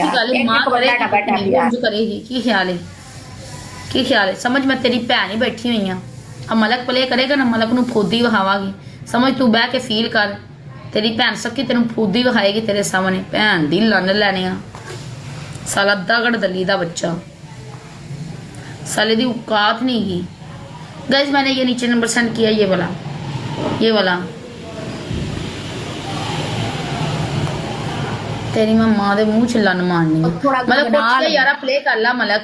यार मां बंदा बैठा है यार करेगी की ख्याल है समझ मैं तेरी भैन ही बैठी हुई हाँ अब मलक प्ले करेगा ना मलक नूं फूदी विखावागी समझ तू बह के फील कर तेरी भैन सकी तेन फूदी विखाएगी तेरे सामने भैन दी लन्न लैने साला दगड़ दली दा बच्चा साले दी औकात नहीं की गाइस मैंने ये नीचे नंबर सेंड किया ये वाला तेरी मैं मां दे मुंह च लन्न मारनी मतलब कुछ यारा प्ले कर ला मलक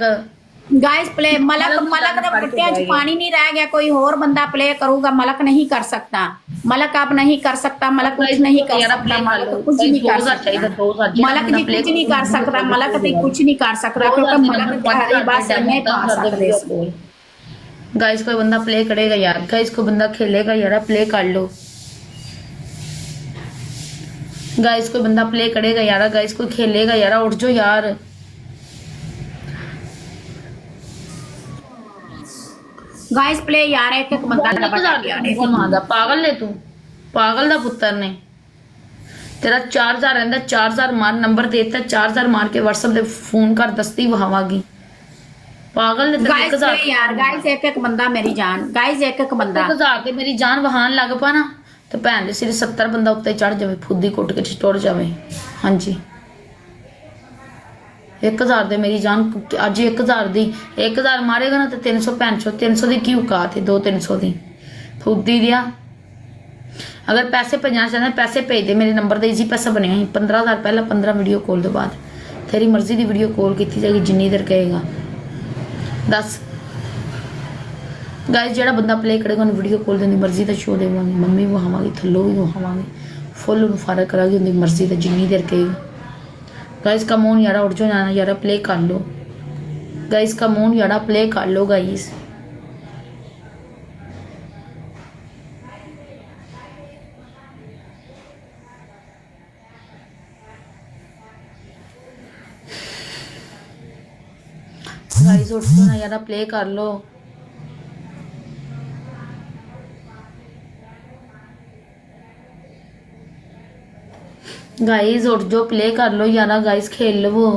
गाइस प्ले मलक दे कुत्तियां च पानी नहीं रह गया कोई और बंदा प्ले करूंगा मलक नहीं कर सकता मलक आप नहीं कर सकता मलक कुछ नहीं कर सकता मलक कुछ नहीं कर सकता मलक जी कुछ नहीं कर सकता मलक जी कुछ नहीं कर सकता क्योंकि मलक हरी बात नहीं पा सकते गाइस कोई बंदा प्ले करेगा यार गाइस कोई बंदा खेलेगा यार प्ले कर लो गाइस कोई बंदा प्ले करेगा यार गाइस कोई खेलेगा यार उठ जाओ यार गाइस प्ले यार एक बंदा पागल ने तू पागल दा पुत्र ने तेरा 4000 रहंदा 4000 मार नंबर देता 4000 मार के व्हाट्सएप दे फोन कर दस्ती वहावागी पागल ने गाइस यार गाइस एक बंदा मेरी जान गाइस एक बंदा 1000 के मेरी जान वहान लग पा ना तो भैन दे सिर 70 बंदा उत्ते चढ़ जावे फुद्दी कुट के टुर जावे हाँ जी 1000 दे मेरी जान अज 1000 दी 1000 मारेगा ना तो 300 500 300 दी की औकात है 200-300 दी फुद्दी दिया अगर पैसे भेजना चाहते पैसे भेज दे मेरे नंबर दे इजी पैसा बने 15000 पहला 15 वीडियो कॉल के बाद तेरी मर्जी की वीडियो कॉल की जाएगी जिन्नी देर कहेगा दस गाइस जेड़ा बंदा प्ले करेगा उन्हें वीडियो कॉल की मर्जी का शो देवांगी मम्मी भी वहावांगी थल्लों भी वहावांगी फुल उन्हें फारग करांगी उनकी मर्जी का जिन्नी देर कहेगा गाइस कम ऑन यारा उठ जाओ जाना यारा प्ले कर लो गाइस कम ऑन यारा प्ले कर लो गाइस गाइस उठ जाओ ना यारा प्ले कर लो गाइस उठ जो प्ले कर लो यारा गाइस खेल लो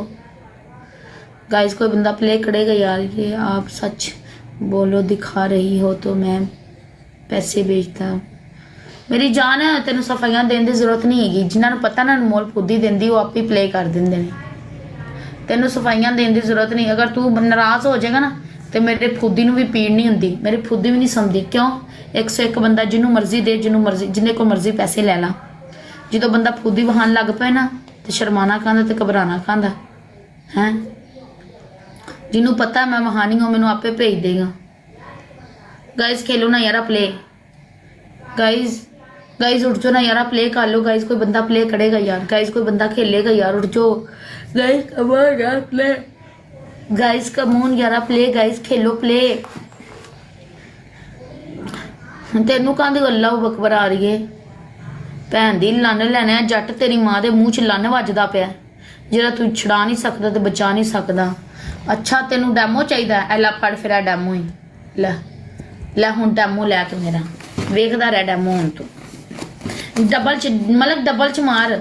गाइस कोई बंदा प्ले करेगा यार ये आप सच बोलो दिखा रही हो तो मैं पैसे भेजता मेरी जान है तेन सफाइयां देने की जरूरत नहीं हैगी जिन्होंने पता ना अनमोल खुद ही देंदी वो आप ही प्ले कर देंगे ने तेन सफाइयां देने की जरूरत नहीं अगर तू नाराज हो जाएगा ना तो मेरे फुद्दी भी पीड़ नहीं होंगी मेरी फुद्दी भी नहीं समझती क्यों 101 बंदा जिन्हों मर्जी दे जिन्हों मर्जी जिन्हें को मर्जी पैसे ले ला जो बंदा फुद्दी वहान लग पे ना तो शर्माना कहता तो घबराना कहता है जिन्हों पता मैं वहानी हूँ मैनू आपे भेज देगा गाइस खेलो ना यारा प्ले गाइस उठ जाओ ना यारा प्ले कर लो गाइस कोई बंदा प्ले करेगा यार गाइस कोई बंदा खेलेगा यार उठ जाओ गाइस कम ऑन यार प्ले गाइस कम ऑन यारा प्ले गाइस खेलो प्ले तेनू कहती गल्ला बकबर आ रही है भैन दी लन्न लैने जट तेरी मां दे मुंह च लन्न वजदा पिया जेड़ा तू छड़ा नहीं सकदा ते बचा नहीं सकदा अच्छा तेनू डैमो चाहिदा ऐ ला फड़ फिर डैमो ही ले हुण डैमो लै तू मेरा वेखदा रह डैमो हुण तू डबल च मतलब डबल च मार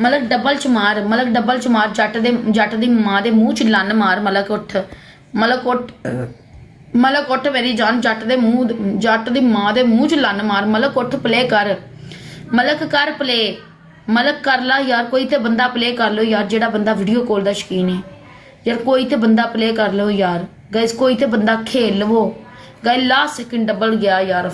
मतलब डबल च मार मतलब डबल च मार जट दी मां दे मुंह च लन्न मार मतलब उठ मतलब उठ मेरी जान जट दी मां दे मुंह च लन्न मार मतलब उठ प्ले कर मलक कर प्ले मलक कर ला यार कोई तो बंदा प्ले कर लो यार जेड़ा बंदा वीडियो कॉल का शकीन है यार कोई तो बंदा प्ले कर लो यार गाइस कोई तो बंदा खेल लो गाइस लास्ट सेकंड डबल गया यार